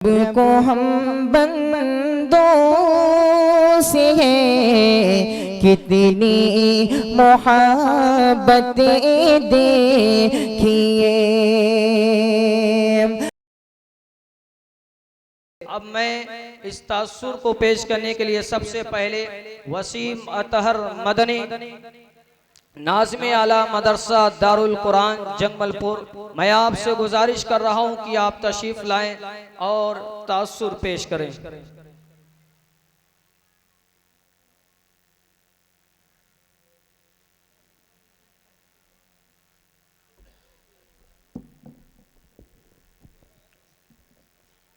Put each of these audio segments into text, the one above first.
को हम बंदों से है कितनी मोहब्बतें देखिए। अब मैं इस तासुर को पेश करने के लिए सबसे पहले वसीम अतहर मदनी नाज़िम आला मदरसा दारुल कुरान जंगमलपुर, मैं आपसे गुजारिश कर रहा हूं कि आप तशरीफ लाएं और तासुर पेश करें।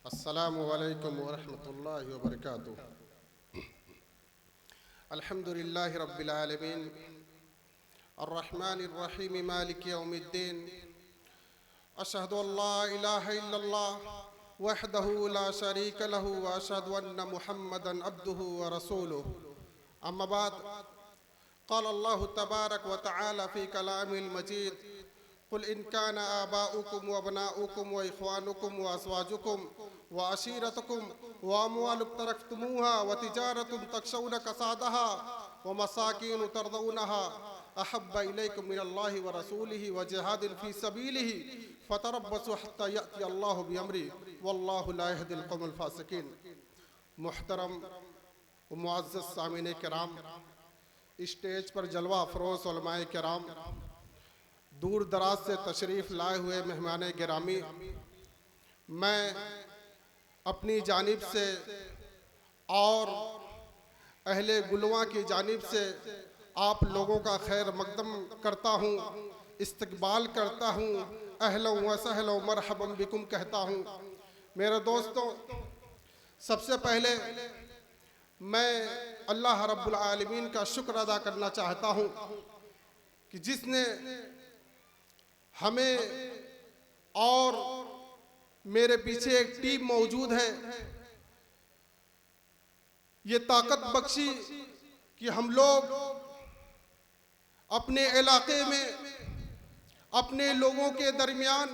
अस्सलामु अलैकुम वरहमतुल्लाहि वबरकातुहू। अल्हम्दुलिल्लाहि रब्बिल आलमीन अर्रहमानिर रहीम मालिकि यौमिद्दीन। अशहदु अल्ला इलाहा इल्लल्लाह वहदहु ला शरीक लहु व अशहदु अन्ना मुहम्मदन अब्दुहु व रसूलुहु। अम्मा बाद, क़ाल अल्लाहु तबारक व तआला फ़ी कलामिल मजीद, कुल इन कान आबाउकुम व अबनाउकुम व इख्वानुकुम व अज़वाजुकुम व अशीरतुकुम व अम्वालुन तरक्तुमूहा व तिजारतुन तखशौना कसादहा व मसाकीन तरदौनहा अहब्ब इलैकुम मिनल्लाहि व रसूलिहि व जिहादिन फ़ी सबीलिहि फ़तरब्बसू हत्ता यअती अल्लाहु बिअम्रिही वल्लाहु ला यहदिल क़ौमल फ़ासिक़ीन। मुहतरम व मुअज़्ज़ज़ सामीन किराम, स्टेज पर जलवा अफरोज़ उलमाए किराम, दूर दराज से तशरीफ़ लाए हुए मेहमान गिरामी, मैं अपनी जानिब से और अहले गुलवा की जानिब से आप लोगों का खैर मकदम करता हूँ, इस्तकबाल करता हूँ, अहलन व सहलन मरहबन बिकुम कहता हूँ। मेरे दोस्तों, सबसे पहले मैं अल्लाह रब्बुल आलमीन का शुक्र अदा करना चाहता हूँ कि जिसने हमें और मेरे पीछे एक टीम मौजूद है, ये ताकत बख्शी कि हम लोग अपने इलाके में अपने लोगों के दरमियान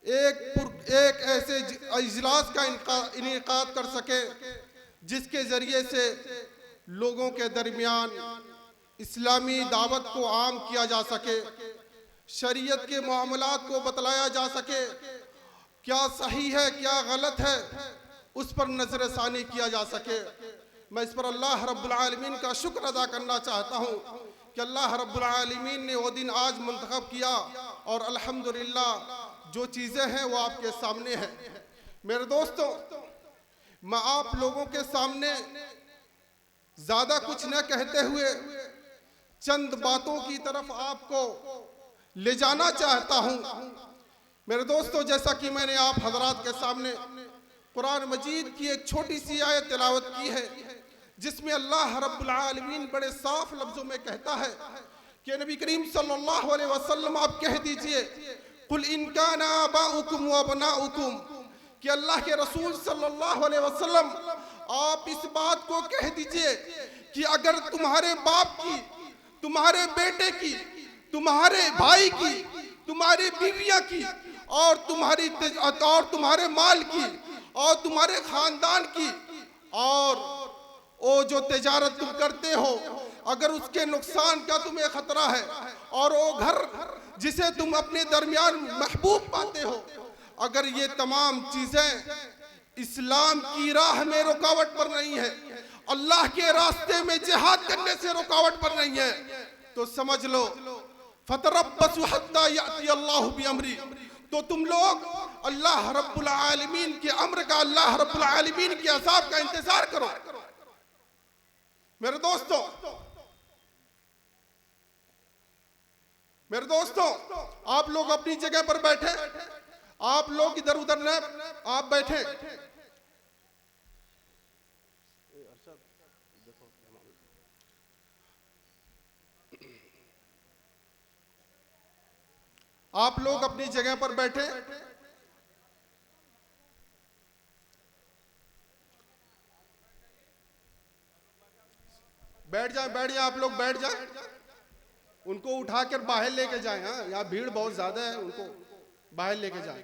एक ऐसे इजलास का इनेकाद कर सके जिसके ज़रिए से लोगों के दरमियान इस्लामी दावत को आम किया जा सके, शरीयत के मामलात को बतलाया जा सके, क्या सही है क्या गलत है उस पर नजर सानी किया जा सके। मैं इस पर अल्लाह रब्बुल आलमीन का शुक्र अदा करना चाहता हूँ कि अल्लाह रब्बुल आलमीन ने वो दिन आज मुंतखब किया और अल्हम्दुलिल्लाह जो चीज़ें हैं वो आपके सामने हैं। मेरे दोस्तों, मैं आप लोगों के सामने ज़्यादा कुछ न कहते हुए चंद बातों की तरफ आपको ले जाना चाहता हूँ। मेरे दोस्तों, जैसा कि मैंने आप हजरात के सामने कुरान मजीद की एक छोटी सी आयत तिलावत की है जिसमें अल्लाह रब्बुल आलमीन बड़े साफ लफ्जों में कहता है कि नबी करीम सल्लल्लाहु अलैहि वसल्लम आप कह दीजिए, कुल इन काना आबाउकुम व अबनाउकुम, कि अल्लाह के रसूल सल्लल्लाहु अलैहि वसल्लम आप इस बात को कह दीजिए कि अगर तुम्हारे बाप की, तुम्हारे बेटे की, तुम्हारे भाई की, तुम्हारी बीवियां की और तुम्हारे माल की और तुम्हारे खानदान की और वो जो तिजारत तुम करते हो, अगर उसके नुकसान का तुम्हें खतरा है और वो घर जिसे तुम अपने दरमियान महबूब पाते हो, अगर ये तमाम चीजें इस्लाम की राह में रुकावट पर नहीं है, अल्लाह के रास्ते में जिहाद करने से रुकावट पर नहीं है, तो समझ लो फतरब्बसू हत्ता याती अल्लाहु बिअम्री, तो तुम लोग अल्लाह रब्बुल आलमीन के अम्र का, अल्लाह रब्बुल आलमीन के अज़ाब का इंतजार करो। मेरे दोस्तों, आप लोग अपनी जगह पर बैठे, आप लोग इधर उधर न आप बैठे। आप लोग अपनी जगह पर बैठे। बैठ जाए आप लोग बैठ जाए। उनको उठाकर बाहर लेके जाए। हाँ, यहाँ भीड़ बहुत ज्यादा है, उनको बाहर लेके जाए।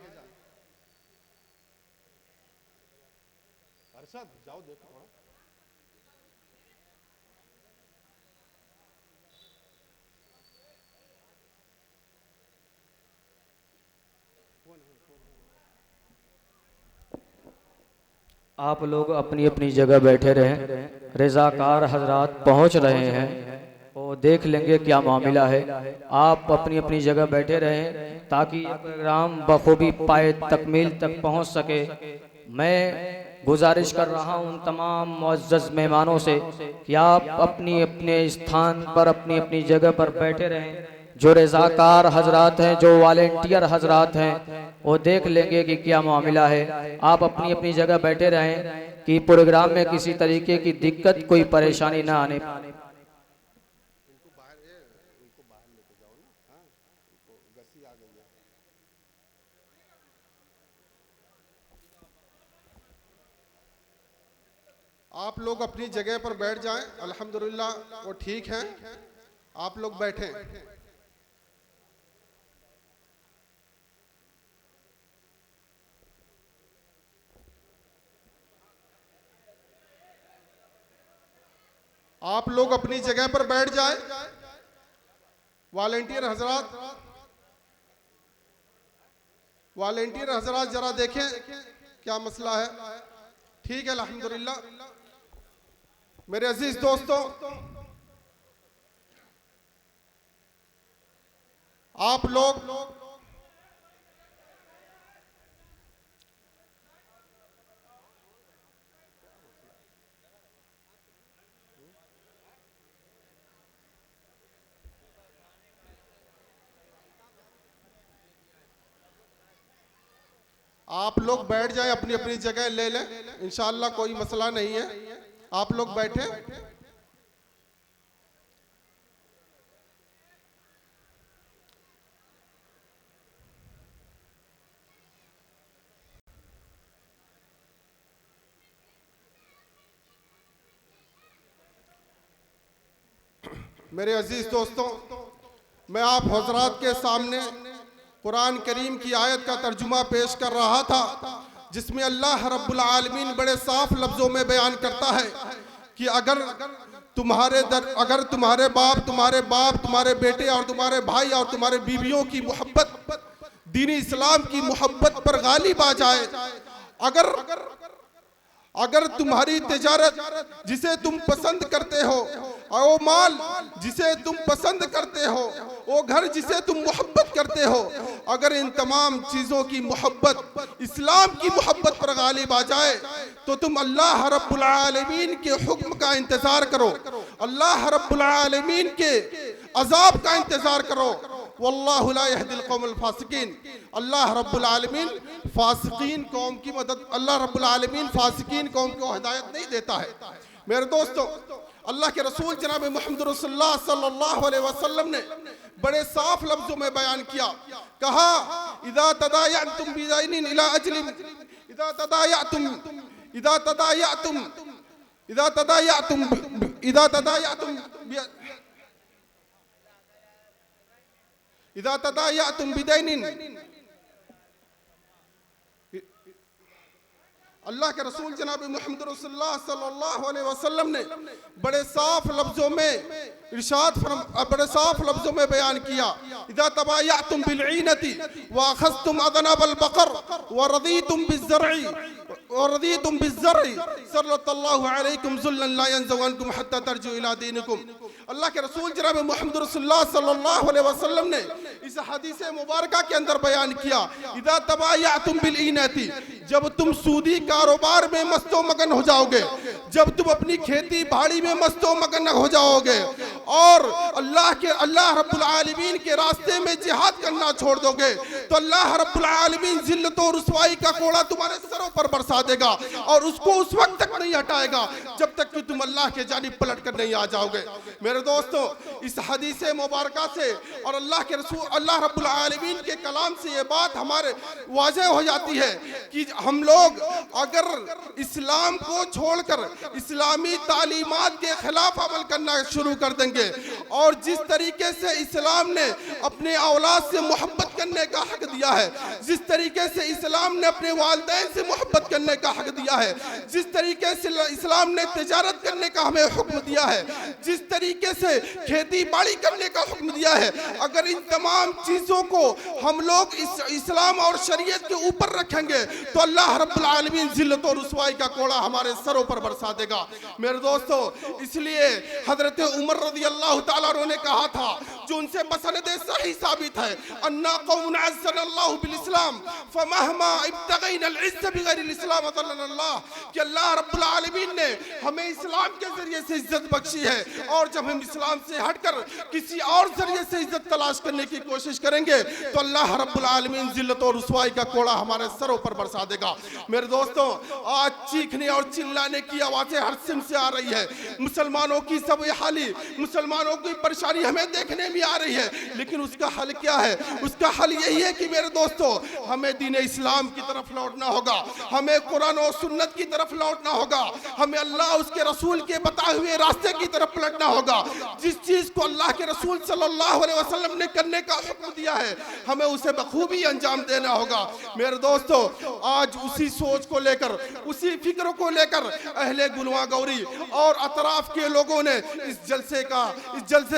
अरशद जाओ देखो थोड़ा। आप लोग अपनी अपनी जगह बैठे रहें, रज़ाकार हजरात पहुंच रहे हैं और देख लेंगे क्या मामला है। आप अपनी अपनी जगह बैठे रहें ताकि ये प्रोग्राम बखूबी पाए तकमील तक पहुंच सके। मैं गुजारिश कर रहा हूं उन तमाम मुअज़्ज़ज़ मेहमानों से कि आप अपनी अपने स्थान पर अपनी अपनी जगह पर बैठे रहें। जो रज़ाकार हजरात हैं, जो वॉलेंटियर हजरात हैं, वो देख लेंगे कि क्या मामला है। आप अपनी अपनी जगह बैठे रहें कि प्रोग्राम में किसी तरीके की दिक्कत, कोई परेशानी ना आने। आप लोग अपनी जगह पर बैठ जाएं। अल्हम्दुलिल्लाह वो ठीक है, आप लोग बैठें। आप लोग अपनी जगह पर बैठ जाएं। वॉलेंटियर हजरात जरा देखें क्या मसला है। ठीक है अल्हम्दुलिल्लाह। मेरे अजीज दोस्तों, आप लोग बैठ जाएं, अपनी अपनी जगह ले लें। इंशाअल्लाह कोई मसला नहीं है। आप लोग बैठे। मेरे अजीज दोस्तों, मैं आप हजरात के सामने कुरान करीम की आयत का तर्जुमा पेश कर रहा था, जिसमें अल्लाह रब्बुल आलमीन बड़े साफ लफ्जों में बयान करता है कि अगर तुम्हारे बाप, तुम्हारे बेटे और तुम्हारे भाई और तुम्हारे बीवियों की मोहब्बत दीन इस्लाम की मोहब्बत पर गालिब आ जाए, अगर तुम्हारी तिजारत जिसे तुम पसंद करते हो, और वो माल जिसे तुम पसंद करते हो, वो घर जिसे तुम मोहब्बत करते हो, अगर इन तमाम चीज़ों की मोहब्बत इस्लाम की मोहब्बत पर गालिब आ जाए, तो तुम अल्लाह रब्बुल आलमीन के हुक्म का इंतज़ार करो, अल्लाह रब्बुल आलमीन के अज़ाब का इंतज़ार करो। वल्लाहु ला यहदिल कौमल फासिकीन। अल्लाह रब्बुल आलमीन फासिकीन कौम की मदद, अल्लाह रब्बुल आलमीन फासिकीन कौम को हिदायत नहीं देता है। मेरे दोस्तों, अल्लाह के रसूल जनाब मुहम्मद रसूलुल्लाह सल्लल्लाहु अलैहि वसल्लम ने बड़े साफ लफ्जों में बयान किया, कहा इदा तदायअतुम बिदैनिन इला अजलिन, इदा तदायअतुम बिदैनिन। अल्लाह के रसूल जनाब मुहम्मद रसूलुल्लाह सल्लल्लाहु अलैहि वसल्लम ने बड़े साफ लफ्जों में बयान किया, इदा तबायअतुम बिलईनति व अखज़तुम अदनबल बकर व रदीतुम बिज़्ज़र्इ सल्लल्लाहु अलैकुम ज़ुल्लन ला यंज़ुअनकुम हत्ता तरजू इला दीनिकुम। अल्लाह के रसूल जनाब मुहम्मद रसूलुल्लाह सल्लल्लाहु अलैहि वसल्लम ने इस हदीस मुबारका के अंदर बयान किया, इदा तबायअतुम बिलईनति, जब तुम सूदी कारोबार में मस्तो मगन हो जाओगे, जब तुम अपनी खेती बाड़ी में मस्तो मगन हो जाओगे और अल्लाह रब्बुल आलमीन के रास्ते में जिहाद करना छोड़ दोगे, तो अल्लाह रब्बुल आलमीन जिल्लत और रुसवाई का कोड़ा तुम्हारे सरों पर बरसा देगा और उसको उस वक्त तक नहीं हटाएगा जब तक कि तुम अल्लाह के जानिब पलट कर नहीं आ जाओगे। मेरे दोस्तों, इस हदीस मुबारका से और अल्लाह रब्बुल आलमीन के कलाम से ये बात हमारे वाज़ेह हो जाती है कि हम लोग अगर इस्लाम को छोड़कर इस्लामी तालीमात के खिलाफ अमल करना शुरू कर देंगे और जिस तरीके से इस्लाम ने अपने औलाद से मोहब्बत करने का हक दिया है, जिस तरीके से इस्लाम ने अपने वालिदैन से मोहब्बत करने का हक दिया है, जिस तरीके से इस्लाम ने तिजारत करने का हमें हुक्म दिया है, जिस तरीके से खेती बाड़ी करने का हुक्म दिया है, अगर इन तमाम चीज़ों को हम लोग इस्लाम और शरीयत के ऊपर रखेंगे तो अल्लाह रब्बुल आलमीन जिल्लत और रुसवाई का कोड़ा हमारे सरों पर बरसा देगा। मेरे दोस्तों, इसलिए हजरत उमर रज़ी अल्लाह ताला अन्हु ने कहा था, जो उनसे मसनदे सही साबित है, अन्ना कौमुन अज़्ज़नल्लाहु बिल इस्लाम फमहमा इब्तगैना अल इज़्ज़ बिगैरिल इस्लाम अज़ल्लल्लाह, कि अल्लाह रब्बुल आलमीन ने हमें इस्लाम के जरिए से इज्जत बख्शी है, और जब हम इस्लाम से हटकर किसी और जरिए से इज्जत तलाश करने की कोशिश करेंगे तो अल्लाह रब्बुल आलमीन जिल्लत और रुसवाई का कोड़ा हमारे सरों पर बरसा देगा। मेरे दोस्तों, आज चीखने और चिल्लाने की आवाजें हर सिम से आ रही है, मुसलमानों की सब हाली, मुसलमानों की परेशानी हमें देखने में आ रही है, लेकिन उसका हल क्या है? उसका हल यही है कि मेरे दोस्तों, हमें दीन इस्लाम की तरफ लौटना होगा, हमें कुरान और सुन्नत की तरफ लौटना होगा, हमें अल्लाह उसके रसूल के बताए हुए रास्ते की तरफ पलटना होगा। जिस चीज को अल्लाह के रसूल सल्लल्लाहु अलैहि वसल्लम ने करने का हुक्म दिया है, हमें उसे बखूबी अंजाम देना होगा। मेरे दोस्तों, आज उसी सोच को लेकर, उसी फिक्र को लेकर अहले गुलवा गौरी और अतराफ के लोगों ने इस जलसे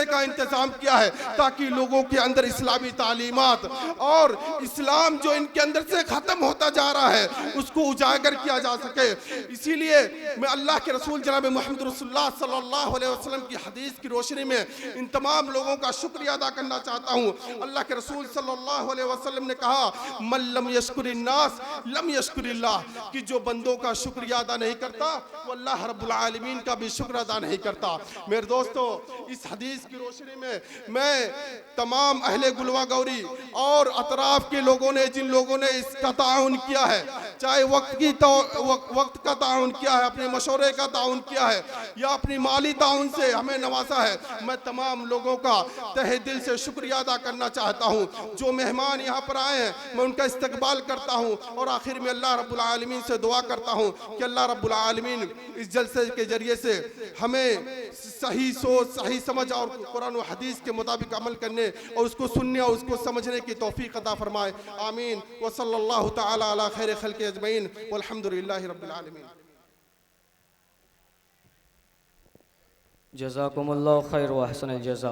का इंतजाम किया है, ताकि लोगों के अंदर इस्लामी तालीमात और इस्लाम जो इनके अंदर से खत्म होता जा रहा है उसको उजागर किया जा सके। इसीलिए मैं अल्लाह के रसूल जनाब मोहम्मद रसूलुल्लाह सल्लल्लाहु अलैहि वसल्लम की हदीस की रोशनी में इन तमाम लोगों का शुक्रिया अदा करना चाहता हूँ। अल्लाह के रसूल सल्लल्लाहु अलैहि वसल्लम ने कहा, मन लम यशकुरिन नास लम यशकुरिल्लाह, कि जो बंदों का शुक्रिया अदा नहीं करता वो अल्लाह रब्बुल आलमीन का भी शुक्र अदा नहीं करता। मेरे दोस्तों, इस हदीस की रोशनी में मैं तमाम अहले गुलवा गौरी और अतराफ के लोगों ने, जिन लोगों ने इसका ताउन किया है, चाहे वक्त का ताउन किया है, अपने मशवरे का ताउन किया है, या अपनी माली ताउन से हमें नवाजा है, मैं तमाम लोगों का तहे दिल से शुक्रिया अदा करना चाहता हूँ। जो मेहमान यहाँ पर आए हैं, मैं उनका इस्तकबाल करता हूँ, और आखिर में अल्लाह रब्बुल आलमीन से दुआ करता हूँ कि अल्लाह रब्बुल आलमीन इस जलसे के जरिए से हमें सही सोच, सही समझ और कुरान और हदीस के मुताबिक अमल करने और उसको सुनने और उसको समझने की तौफीक अता फरमाए। आमीन व सल्लल्लाहु तआला अला खैर खल्क़ि अजमईन वल्हम्दुलिल्लाहि रब्बिल आलमीन। जज़ाकुमुल्लाहु खैर व अहसनल जज़ा।